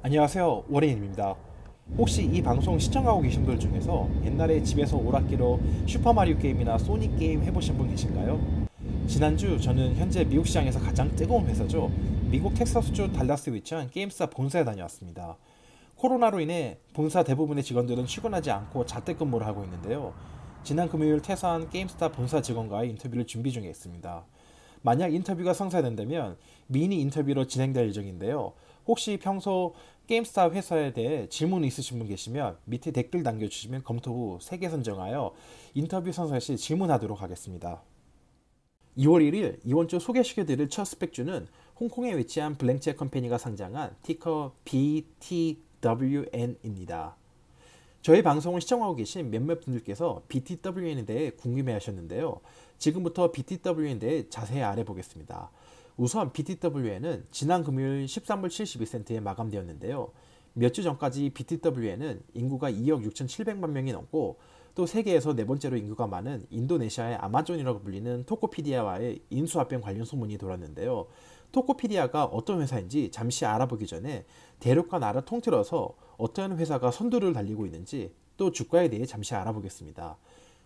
안녕하세요, 워레인입니다. 혹시 이 방송 시청하고 계신 분들 중에서 옛날에 집에서 오락기로 슈퍼마리오 게임이나 소닉 게임 해보신 분 계신가요? 지난주 저는 현재 미국 시장에서 가장 뜨거운 회사죠. 미국 텍사스주 달라스에 위치한 게임스타 본사에 다녀왔습니다. 코로나로 인해 본사 대부분의 직원들은 출근하지 않고 자택근무를 하고 있는데요. 지난 금요일 퇴사한 게임스타 본사 직원과의 인터뷰를 준비 중에 있습니다. 만약 인터뷰가 성사된다면 미니 인터뷰로 진행될 예정인데요. 혹시 평소 게임스타 회사에 대해 질문 있으신 분 계시면 밑에 댓글 남겨주시면 검토 후 3개 선정하여 인터뷰 선사 시 질문하도록 하겠습니다. 2월 1일 이번 주 소개시켜드릴 첫 스펙주는 홍콩에 위치한 블랭체 컴퍼니가 상장한 티커 BTWN입니다. 저희 방송을 시청하고 계신 몇몇 분들께서 BTWN에 대해 궁금해하셨는데요. 지금부터 BTWN에 대해 자세히 알아보겠습니다. 우선 BTWN은 지난 금요일 13불 72센트에 마감되었는데요. 몇 주 전까지 BTWN은 인구가 2억 6,700만 명이 넘고 또 세계에서 네 번째로 인구가 많은 인도네시아의 아마존이라고 불리는 토코피디아와의 인수합병 관련 소문이 돌았는데요. 토코피디아가 어떤 회사인지 잠시 알아보기 전에 대륙과 나라 통틀어서 어떤 회사가 선두를 달리고 있는지 또 주가에 대해 잠시 알아보겠습니다.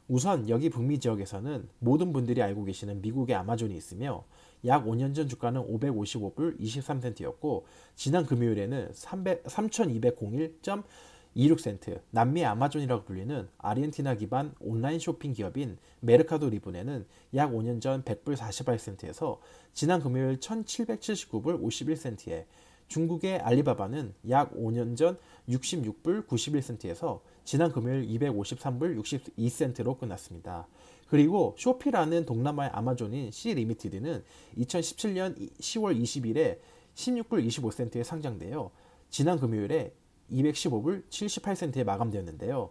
우선 여기 북미 지역에서는 모든 분들이 알고 계시는 미국의 아마존이 있으며 약 5년 전 주가는 555불 23센트였고 지난 금요일에는 3201.26센트, 남미 아마존이라고 불리는 아르헨티나 기반 온라인 쇼핑 기업인 메르카도 리본에는 약 5년 전 100불 48센트에서 지난 금요일 1779불 51센트에, 중국의 알리바바는 약 5년 전 66불 91센트에서 지난 금요일 253불 62센트로 끝났습니다. 그리고 쇼피라는 동남아의 아마존인 C 리미티드는 2017년 10월 20일에 16불 25센트에 상장되어 지난 금요일에 215불 78센트에 마감되었는데요.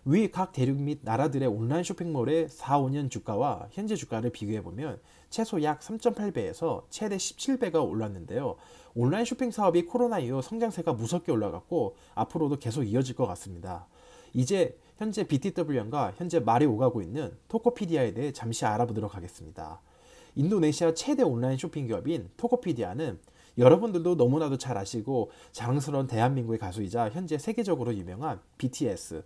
위 각 대륙 및 나라들의 온라인 쇼핑몰의 4, 5년 주가와 현재 주가를 비교해보면 최소 약 3.8배에서 최대 17배가 올랐는데요. 온라인 쇼핑 사업이 코로나 이후 성장세가 무섭게 올라갔고 앞으로도 계속 이어질 것 같습니다. 이제 현재 BTWN과 현재 말이 오가고 있는 토코피디아에 대해 잠시 알아보도록 하겠습니다. 인도네시아 최대 온라인 쇼핑 기업인 토코피디아는 여러분들도 너무나도 잘 아시고 자랑스러운 대한민국의 가수이자 현재 세계적으로 유명한 BTS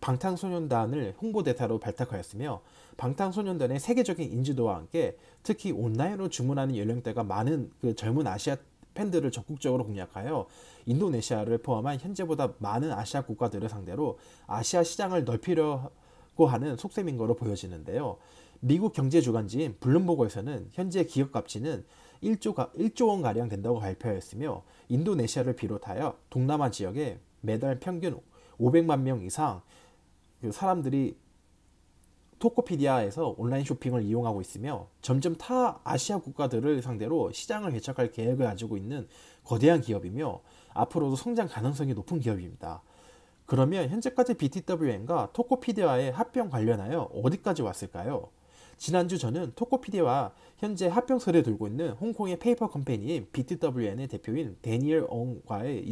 방탄소년단을 홍보대사로 발탁하였으며 방탄소년단의 세계적인 인지도와 함께 특히 온라인으로 주문하는 연령대가 많은 그 젊은 아시아 팬들을 적극적으로 공략하여 인도네시아를 포함한 현재보다 많은 아시아 국가들을 상대로 아시아 시장을 넓히려고 하는 속셈인 것으로 보여지는데요. 미국 경제주간지인 블룸버그에서는 현재 기업 가치는 1조 원가량 된다고 발표하였으며 인도네시아를 비롯하여 동남아 지역에 매달 평균 500만 명 이상 그 사람들이 토코피디아에서 온라인 쇼핑을 이용하고 있으며 점점 타 아시아 국가들을 상대로 시장을 개척할 계획을 가지고 있는 거대한 기업이며 앞으로도 성장 가능성이 높은 기업입니다. 그러면 현재까지 BTWN과 토코피디아의 합병 관련하여 어디까지 왔을까요? 지난주 저는 토코피디아와 현재 합병설을 들고 있는 홍콩의 페이퍼 컴퍼니인 BTWN의 대표인 데니엘 엉과의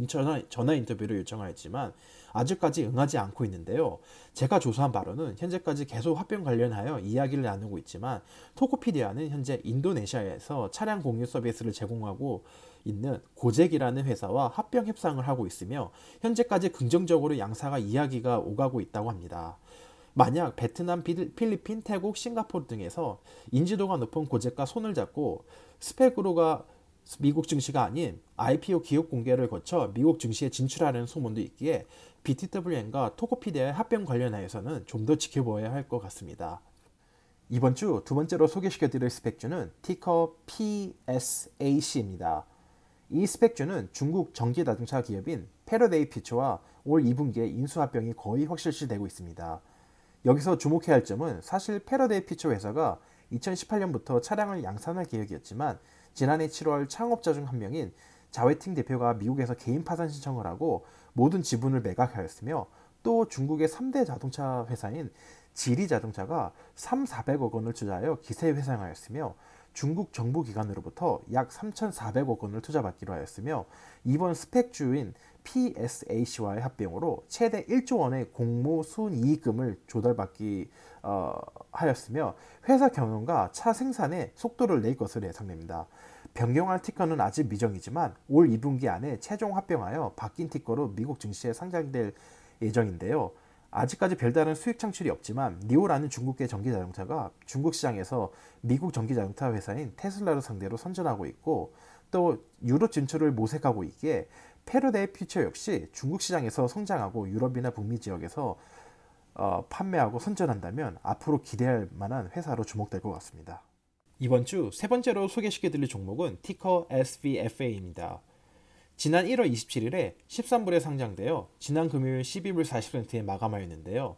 전화 인터뷰를 요청하였지만 아직까지 응하지 않고 있는데요. 제가 조사한 바로는 현재까지 계속 합병 관련하여 이야기를 나누고 있지만 토코피디아는 현재 인도네시아에서 차량 공유 서비스를 제공하고 있는 고잭이라는 회사와 합병 협상을 하고 있으며 현재까지 긍정적으로 양사가 이야기가 오가고 있다고 합니다. 만약 베트남, 필리핀, 태국, 싱가포르 등에서 인지도가 높은 고잭과 손을 잡고 스펙으로가 미국 증시가 아닌 IPO 기업 공개를 거쳐 미국 증시에 진출하려는 소문도 있기에 BTWN과 토코피디아의 합병 관련하여서는 좀 더 지켜봐야 할 것 같습니다. 이번 주 두 번째로 소개시켜드릴 스펙주는 티커 PSAC입니다. 이 스펙주는 중국 전기자동차 기업인 패러데이 퓨처와 올 2분기에 인수합병이 거의 확실시되고 있습니다. 여기서 주목해야 할 점은 사실 패러데이 퓨처 회사가 2018년부터 차량을 양산할 계획이었지만 지난해 7월 창업자 중 한 명인 자웨팅 대표가 미국에서 개인 파산 신청을 하고 모든 지분을 매각하였으며 또 중국의 3대 자동차 회사인 지리자동차가 3,400억 원을 투자하여 기세 회상하였으며 중국 정부기관으로부터 약 3,400억 원을 투자받기로 하였으며 이번 스펙주인 PSAC와의 합병으로 최대 1조 원의 공모 순이익금을 조달받기 하였으며 회사 경영과 차 생산에 속도를 낼 것으로 예상됩니다. 변경할 티커는 아직 미정이지만 올 2분기 안에 최종 합병하여 바뀐 티커로 미국 증시에 상장될 예정인데요. 아직까지 별다른 수익 창출이 없지만 니오라는 중국계 전기자동차가 중국 시장에서 미국 전기자동차 회사인 테슬라를 상대로 선전하고 있고, 또 유럽 진출을 모색하고 있기에 패러데이 퓨처 역시 중국 시장에서 성장하고 유럽이나 북미 지역에서 판매하고 선전한다면 앞으로 기대할 만한 회사로 주목될 것 같습니다. 이번 주 세 번째로 소개시켜드릴 종목은 티커 SVFA입니다. 지난 1월 27일에 13불에 상장되어 지난 금요일 12불 40센트에 마감하였는데요.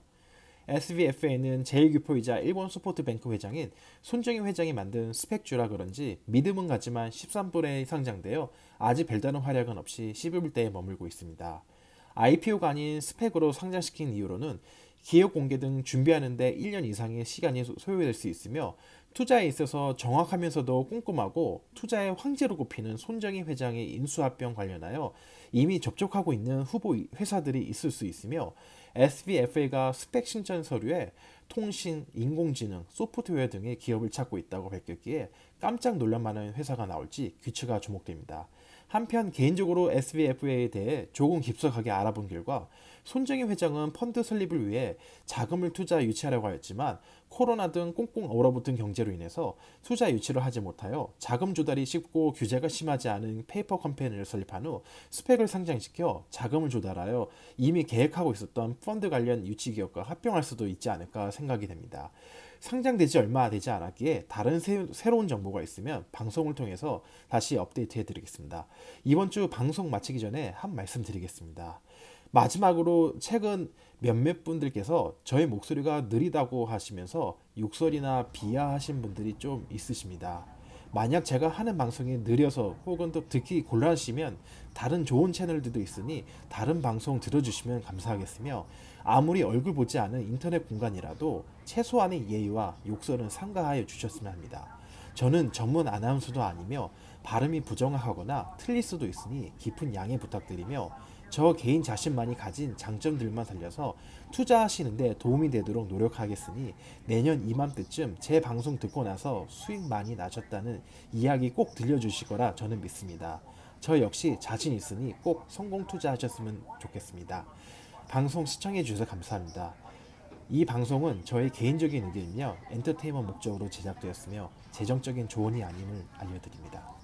SVFA는 제1규포이자 일본 소포트뱅크 회장인 손정희 회장이 만든 스펙주라 그런지 믿음은 가지만 13불에 상장되어 아직 별다른 활약은 없이 11불대에 머물고 있습니다. IPO가 아닌 스펙으로 상장시킨 이유로는 기업 공개 등 준비하는 데 1년 이상의 시간이 소요될 수 있으며 투자에 있어서 정확하면서도 꼼꼼하고 투자의 황제로 꼽히는 손정희 회장의 인수합병 관련하여 이미 접촉하고 있는 후보 회사들이 있을 수 있으며 SVFA가 스펙 신청 서류에 통신, 인공지능, 소프트웨어 등의 기업을 찾고 있다고 밝혔기에 깜짝 놀랄만한 회사가 나올지 귀추가 주목됩니다. 한편 개인적으로 SVFA에 대해 조금 깊숙하게 알아본 결과 손정희 회장은 펀드 설립을 위해 자금을 투자 유치하려고 하였지만 코로나 등 꽁꽁 얼어붙은 경제로 인해서 투자 유치를 하지 못하여 자금 조달이 쉽고 규제가 심하지 않은 페이퍼 컴퍼니를 설립한 후 스펙을 상장시켜 자금을 조달하여 이미 계획하고 있었던 펀드 관련 유치 기업과 합병할 수도 있지 않을까 생각이 됩니다. 상장되지 얼마 되지 않았기에 다른 새로운 정보가 있으면 방송을 통해서 다시 업데이트해 드리겠습니다. 이번 주 방송 마치기 전에 한 말씀 드리겠습니다. 마지막으로 최근 몇몇 분들께서 저의 목소리가 느리다고 하시면서 욕설이나 비하하신 분들이 좀 있으십니다. 만약 제가 하는 방송이 느려서 혹은 또 듣기 곤란하시면 다른 좋은 채널들도 있으니 다른 방송 들어주시면 감사하겠으며, 아무리 얼굴 보지 않은 인터넷 공간이라도 최소한의 예의와 욕설은 삼가하여 주셨으면 합니다. 저는 전문 아나운서도 아니며 발음이 부정확하거나 틀릴 수도 있으니 깊은 양해 부탁드리며, 저 개인 자신만이 가진 장점들만 살려서 투자하시는데 도움이 되도록 노력하겠으니 내년 이맘때쯤 제 방송 듣고 나서 수익 많이 나셨다는 이야기 꼭 들려주시거라 저는 믿습니다. 저 역시 자신 있으니 꼭 성공 투자하셨으면 좋겠습니다. 방송 시청해 주셔서 감사합니다. 이 방송은 저의 개인적인 의견이며 엔터테인먼트 목적으로 제작되었으며 재정적인 조언이 아님을 알려드립니다.